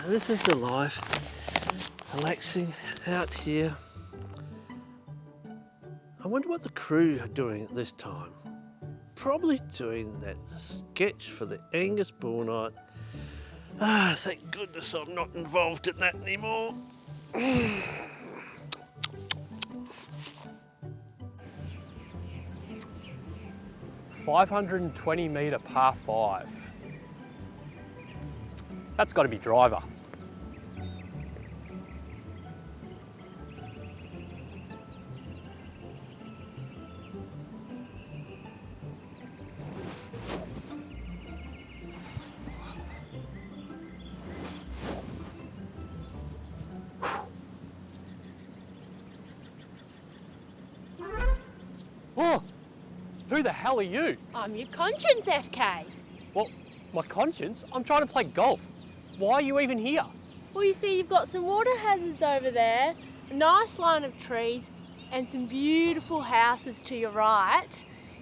This is the life, relaxing out here. I wonder what the crew are doing at this time. Probably doing that sketch for the Angus bull night. Ah, thank goodness I'm not involved in that anymore. 520 metre par 5. That's got to be driver. Oh, who the hell are you? I'm your conscience, FK. Well, my conscience? I'm trying to play golf. Why are you even here? Well, you see, you've got some water hazards over there, a nice line of trees, and some beautiful houses to your right.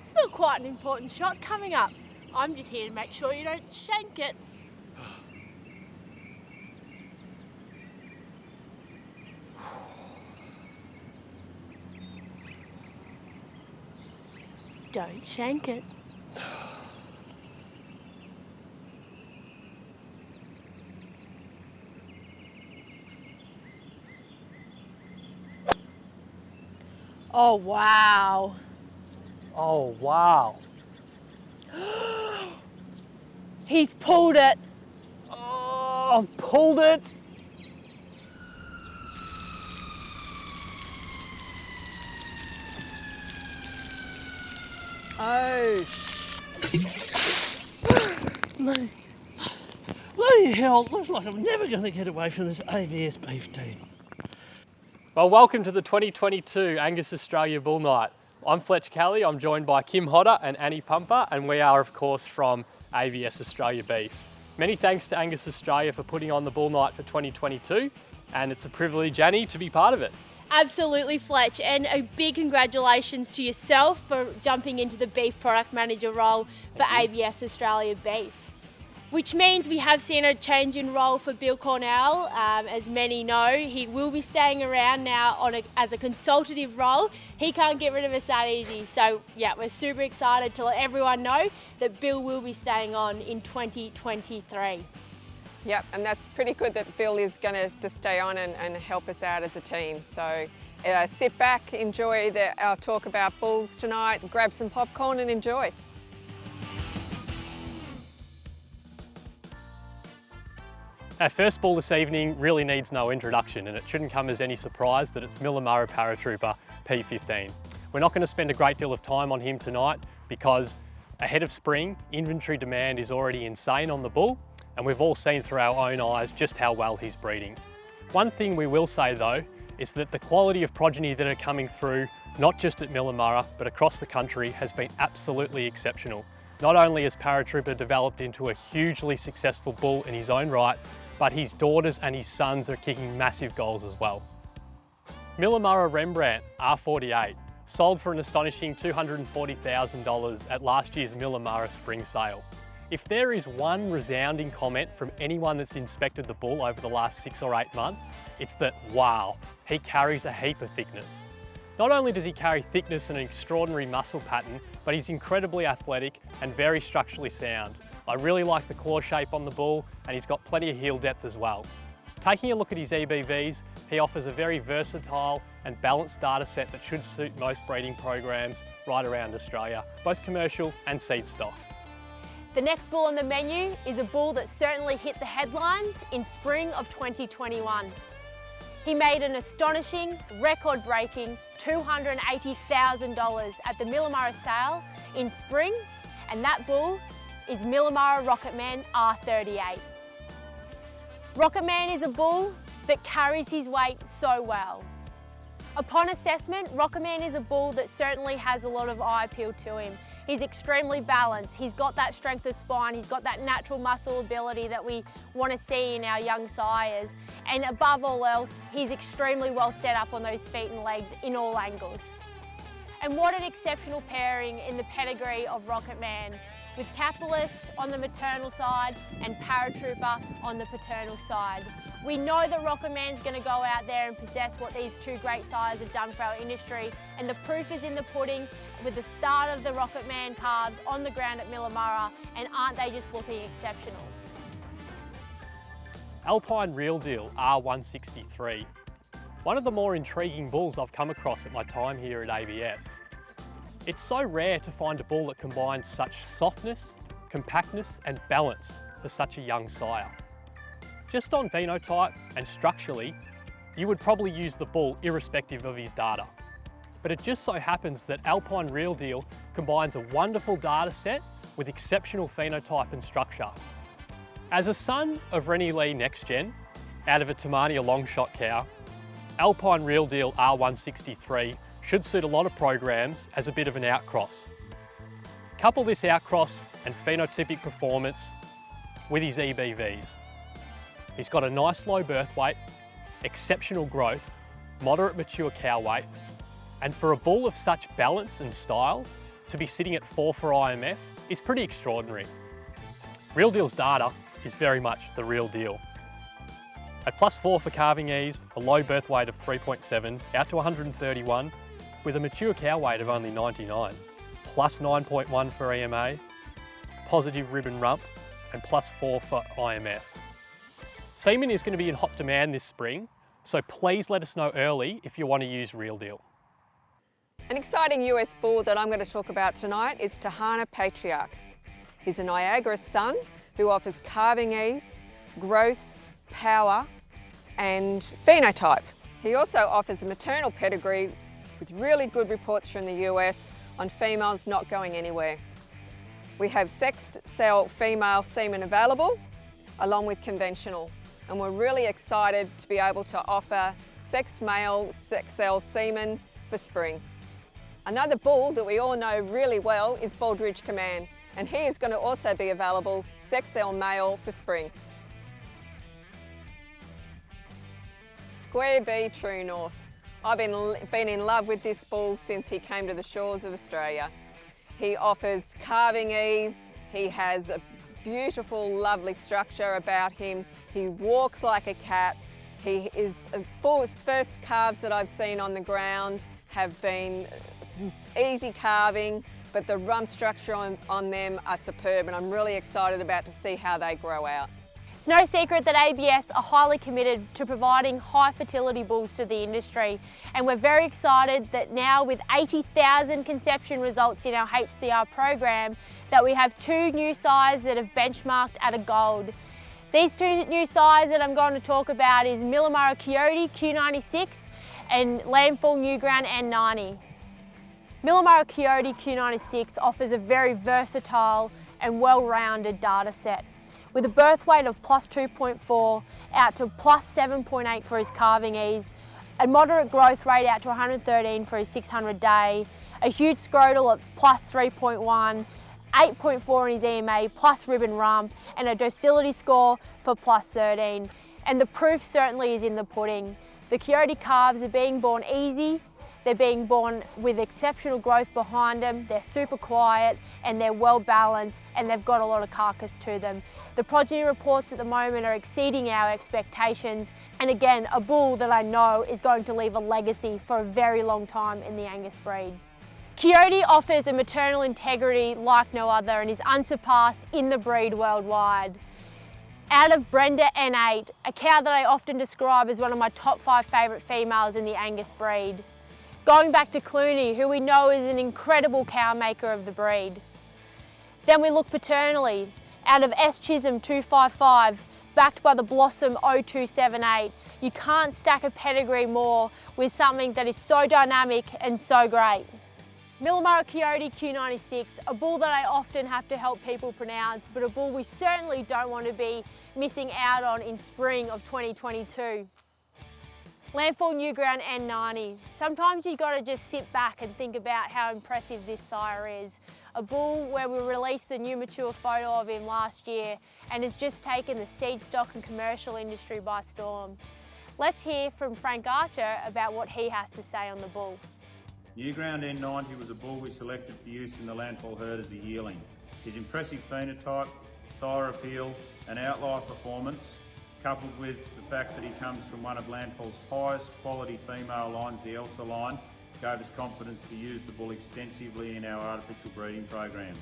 You've got quite an important shot coming up. I'm just here to make sure you don't shank it. Don't shank it. Oh, wow. Oh, wow. He's pulled it. Oh, I've pulled it. Oh, Bloody hell, looks like I'm never going to get away from this ABS P15. well, welcome to the 2022 Angus Australia Bull Night. I'm Fletch Kelly, I'm joined by Kim Hodder and Annie Pumper, and we are, of course, from ABS Australia Beef. Many thanks to Angus Australia for putting on the Bull Night for 2022, and it's a privilege, Annie, to be part of it. Absolutely, Fletch, and a big congratulations to yourself for jumping into the Beef Product Manager role for ABS Australia Beef. Which means we have seen a change in role for Bill Cornell. As many know, he will be staying around now as a consultative role. He can't get rid of us that easy. So yeah, we're super excited to let everyone know that Bill will be staying on in 2023. Yep, and that's pretty good that Bill is going to stay on and help us out as a team. So sit back, enjoy our talk about bulls tonight, grab some popcorn and enjoy. Our first bull this evening really needs no introduction, and it shouldn't come as any surprise that it's milamura Paratrooper P15. We're not going to spend a great deal of time on him tonight because ahead of spring, inventory demand is already insane on the bull, and we've all seen through our own eyes just how well he's breeding. One thing we will say though is that the quality of progeny that are coming through, not just at Milamura but across the country, has been absolutely exceptional. Not only has Paratrooper developed into a hugely successful bull in his own right, but his daughters and his sons are kicking massive goals as well. Milamura Rembrandt R48 sold for an astonishing $240,000 at last year's Milamura spring sale. If there is one resounding comment from anyone that's inspected the bull over the last 6 or 8 months, it's that, wow, he carries a heap of thickness. Not only does he carry thickness and an extraordinary muscle pattern, but he's incredibly athletic and very structurally sound. I really like the claw shape on the bull, and he's got plenty of heel depth as well. Taking a look at his EBVs, he offers a very versatile and balanced data set that should suit most breeding programs right around Australia, both commercial and seed stock. The next bull on the menu is a bull that certainly hit the headlines in spring of 2021. He made an astonishing, record-breaking $280,000 at the Milamura sale in spring, and that bull is Milamura Rocketman R38. Rocketman is a bull that carries his weight so well. Upon assessment, Rocketman is a bull that certainly has a lot of eye appeal to him. He's extremely balanced, he's got that strength of spine, he's got that natural muscle ability that we want to see in our young sires, and above all else, he's extremely well set up on those feet and legs in all angles. And what an exceptional pairing in the pedigree of Rocketman with Capitalist on the maternal side and Paratrooper on the paternal side. We know that Rocket Man's going to go out there and possess what these two great sires have done for our industry, and the proof is in the pudding with the start of the Rocket Man calves on the ground at Milamura, and aren't they just looking exceptional? Alpine Real Deal R163. One of the more intriguing bulls I've come across at my time here at ABS. It's so rare to find a bull that combines such softness, compactness and balance for such a young sire. Just on phenotype and structurally, you would probably use the bull irrespective of his data. But it just so happens that Alpine Real Deal combines a wonderful data set with exceptional phenotype and structure. As a son of Rennie Lee Next Gen, out of a Tahana long shot cow, Alpine Real Deal R163 should suit a lot of programs as a bit of an outcross. Couple this outcross and phenotypic performance with his EBVs. He's got a nice low birth weight, exceptional growth, moderate mature cow weight, and for a bull of such balance and style, to be sitting at 4 for IMF is pretty extraordinary. Real Deal's data is very much the real deal. At +4 for calving ease, a low birth weight of 3.7, out to 131, with a mature cow weight of only 99, +9.1 for EMA, positive ribbon rump, and +4 for IMF. Semen is going to be in hot demand this spring, so please let us know early if you want to use Real Deal. An exciting US bull that I'm going to talk about tonight is Tahana Patriarch. He's a Niagara son who offers calving ease, growth, power and phenotype. He also offers a maternal pedigree with really good reports from the US on females not going anywhere. We have sexed cell female semen available along with conventional, and we're really excited to be able to offer sexed male sex cell semen for spring. Another bull that we all know really well is Baldwin Command, and he is going to also be available sex cell male for spring. Square B True North. I've been in love with this bull since he came to the shores of Australia. He offers calving ease, he has a beautiful, lovely structure about him, he walks like a cat, he is, first calves that I've seen on the ground have been easy calving, but the rump structure on them are superb, and I'm really excited about to see how they grow out. It's no secret that ABS are highly committed to providing high fertility bulls to the industry, and we're very excited that now with 80,000 conception results in our HCR program, that we have 2 new sires that have benchmarked at a gold. These 2 new sires that I'm going to talk about is Milamura Coyote Q96 and Landfall Newground N90. Milamura Coyote Q96 offers a very versatile and well-rounded data set, with a birth weight of +2.4 out to +7.8 for his calving ease, a moderate growth rate out to 113 for his 600 day, a huge scrotal at +3.1, 8.4 in his EMA, plus ribbon rump, and a docility score for +13. And the proof certainly is in the pudding. The Coyote calves are being born easy, they're being born with exceptional growth behind them, they're super quiet and they're well balanced, and they've got a lot of carcass to them. The progeny reports at the moment are exceeding our expectations, and again, a bull that I know is going to leave a legacy for a very long time in the Angus breed. Coyote offers a maternal integrity like no other and is unsurpassed in the breed worldwide. Out of Brenda N8, a cow that I often describe as one of my top 5 favourite females in the Angus breed. Going back to Clooney, who we know is an incredible cow maker of the breed. Then we look paternally. Out of S Chisholm 255, backed by the Blossom 0278, you can't stack a pedigree more with something that is so dynamic and so great. Milamura Coyote Q96, a bull that I often have to help people pronounce, but a bull we certainly don't want to be missing out on in spring of 2022. Landfall Newground N90. Sometimes you've got to just sit back and think about how impressive this sire is. A bull where we released the new mature photo of him last year and has just taken the seed stock and commercial industry by storm. Let's hear from Frank Archer about what he has to say on the bull. Newground N90 was a bull we selected for use in the Landfall herd as a yearling. His impressive phenotype, sire appeal and outlier performance, coupled with the fact that he comes from one of Landfall's highest quality female lines, the Elsa line, gave us confidence to use the bull extensively in our artificial breeding programs.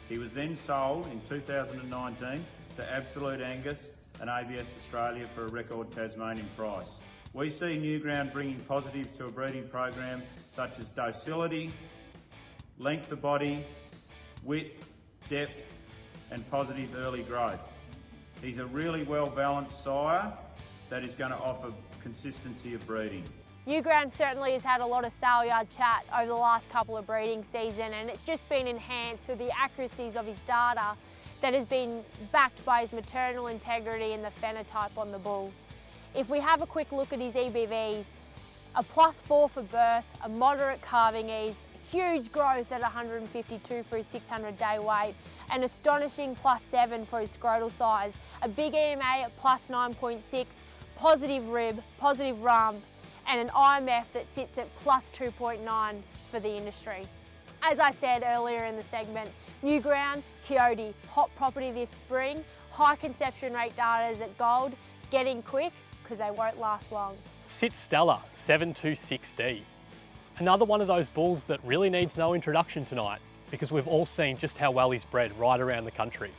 He was then sold in 2019 to Absolute Angus and ABS Australia for a record Tasmanian price. We see New Ground bringing positives to a breeding program such as docility, length of body, width, depth and positive early growth. He's a really well balanced sire that is going to offer consistency of breeding. New Ground certainly has had a lot of sale yard chat over the last couple of breeding season, and it's just been enhanced through the accuracies of his data that has been backed by his maternal integrity and the phenotype on the bull. If we have a quick look at his EBVs, a +4 for birth, a moderate calving ease, huge growth at 152 for his 600-day weight, an astonishing +7 for his scrotal size, a big EMA at +9.6, positive rib, positive rump, and an IMF that sits at +2.9 for the industry. As I said earlier in the segment, New Ground, Coyote, hot property this spring, high conception rate data is at gold, getting quick because they won't last long. Sits Stella, 726D. Another one of those bulls that really needs no introduction tonight because we've all seen just how well he's bred right around the country.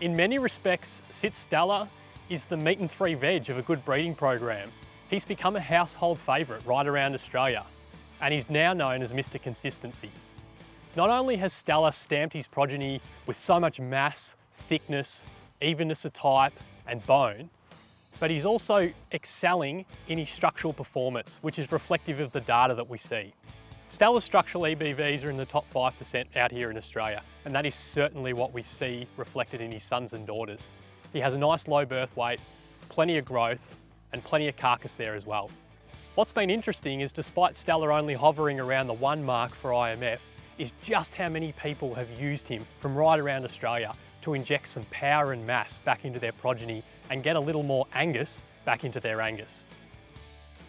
In many respects, Sits Stella is the meat and three veg of a good breeding program. He's become a household favourite right around Australia, and he's now known as Mr. Consistency. Not only has Stella stamped his progeny with so much mass, thickness, evenness of type and bone, but he's also excelling in his structural performance, which is reflective of the data that we see. Stella's structural EBVs are in the top 5% out here in Australia, and that is certainly what we see reflected in his sons and daughters. He has a nice low birth weight, plenty of growth, and plenty of carcass there as well. What's been interesting is despite Stella only hovering around the 1 mark for IMF, is just how many people have used him from right around Australia to inject some power and mass back into their progeny and get a little more Angus back into their Angus.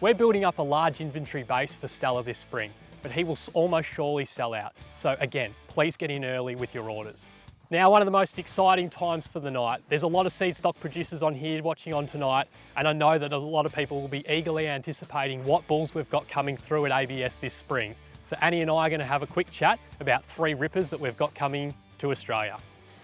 We're building up a large inventory base for Stella this spring, but he will almost surely sell out. So again, please get in early with your orders. Now, one of the most exciting times for the night. There's a lot of seed stock producers on here watching on tonight, and I know that a lot of people will be eagerly anticipating what bulls we've got coming through at ABS this spring. So Annie and I are going to have a quick chat about 3 rippers that we've got coming to Australia.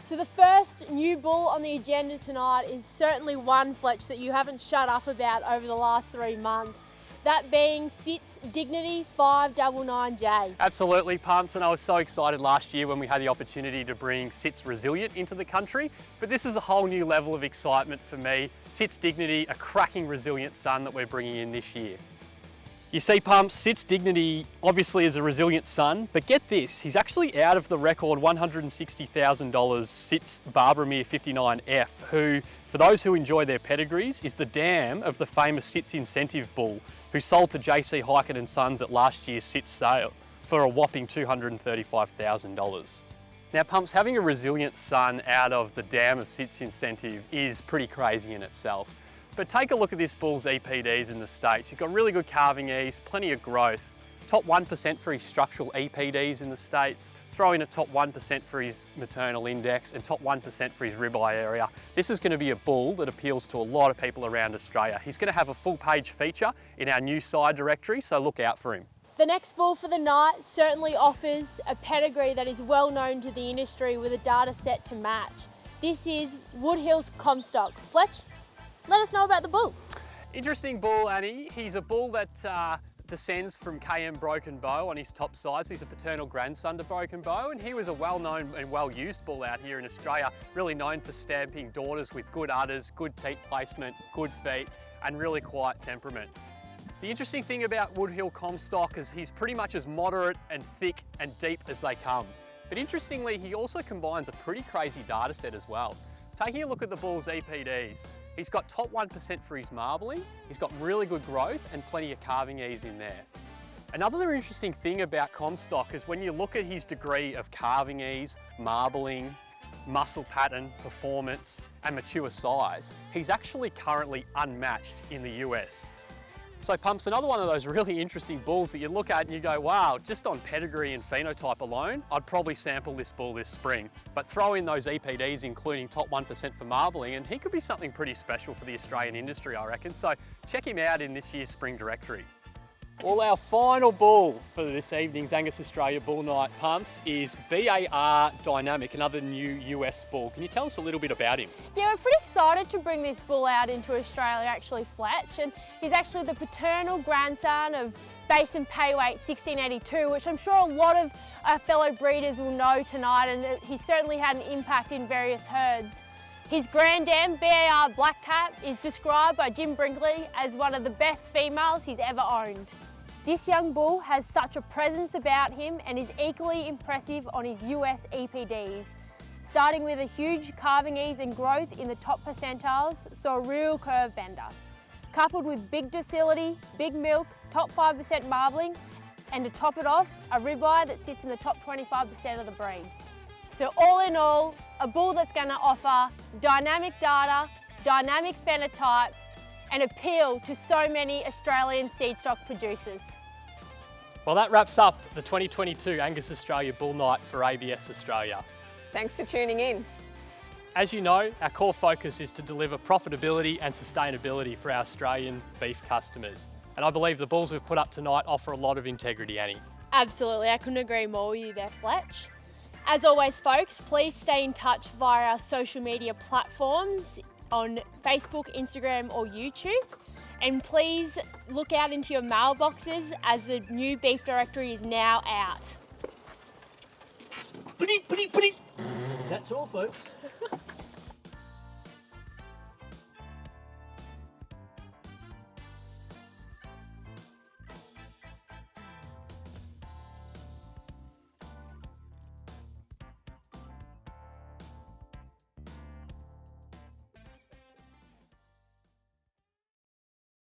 So the first new bull on the agenda tonight is certainly one, Fletch, that you haven't shut up about over the last 3 months. That being Sits Dignity 599J. Absolutely, Pumps, and I was so excited last year when we had the opportunity to bring Sits Resilient into the country, but this is a whole new level of excitement for me. Sits Dignity, a cracking resilient son that we're bringing in this year. You see, Pumps, Sits Dignity obviously is a resilient son, but get this, he's actually out of the record $160,000 Sits Bardynamic 59F, who, for those who enjoy their pedigrees, is the dam of the famous Sits Incentive Bull, who sold to JC Hickett & Sons at last year's Sits sale for a whopping $235,000. Now, Pumps, having a resilient son out of the dam of Sits Incentive is pretty crazy in itself. But take a look at this bull's EPDs in the States. You've got really good calving ease, plenty of growth, top 1% for his structural EPDs in the States, throw in a top 1% for his maternal index and top 1% for his ribeye area. This is going to be a bull that appeals to a lot of people around Australia. He's going to have a full page feature in our new side directory, so look out for him. The next bull for the night certainly offers a pedigree that is well known to the industry with a data set to match. This is Woodhill Comstock. Fletch, let us know about the bull. Interesting bull, Annie. He's a bull that descends from KM Broken Bow on his top side. So he's a paternal grandson to Broken Bow, and he was a well-known and well-used bull out here in Australia, really known for stamping daughters with good udders, good teat placement, good feet, and really quiet temperament. The interesting thing about Woodhill Comstock is he's pretty much as moderate and thick and deep as they come. But interestingly, he also combines a pretty crazy data set as well. Taking a look at the bull's EPDs, he's got top 1% for his marbling, he's got really good growth and plenty of calving ease in there. Another interesting thing about Comstock is when you look at his degree of calving ease, marbling, muscle pattern, performance and mature size, he's actually currently unmatched in the US. So Pumps, another one of those really interesting bulls that you look at and you go, wow, just on pedigree and phenotype alone, I'd probably sample this bull this spring. But throw in those EPDs, including top 1% for marbling, and he could be something pretty special for the Australian industry, I reckon. So check him out in this year's spring directory. Well, our final bull for this evening's Angus Australia Bull Night, Pumps, is Bardynamic, another new US bull. Can you tell us a little bit about him? Yeah, we're pretty excited to bring this bull out into Australia, actually, Fletch, and he's actually the paternal grandson of Basin Payweight 1682, which I'm sure a lot of our fellow breeders will know tonight, and he's certainly had an impact in various herds. His grandam, BAR Black Cap, is described by Jim Brinkley as one of the best females he's ever owned. This young bull has such a presence about him and is equally impressive on his US EPDs, starting with a huge calving ease and growth in the top percentiles, so a real curve bender. Coupled with big docility, big milk, top 5% marbling, and to top it off, a ribeye that sits in the top 25% of the breed. So all in all, a bull that's going to offer dynamic data, dynamic phenotype, and appeal to so many Australian seed stock producers. Well, that wraps up the 2022 Angus Australia Bull Night for ABS Australia. Thanks for tuning in. As you know, our core focus is to deliver profitability and sustainability for our Australian beef customers. And I believe the bulls we've put up tonight offer a lot of integrity, Annie. Absolutely, I couldn't agree more with you there, Fletch. As always, folks, please stay in touch via our social media platforms on Facebook, Instagram or YouTube. And please look out into your mailboxes as the new beef directory is now out. That's all, folks.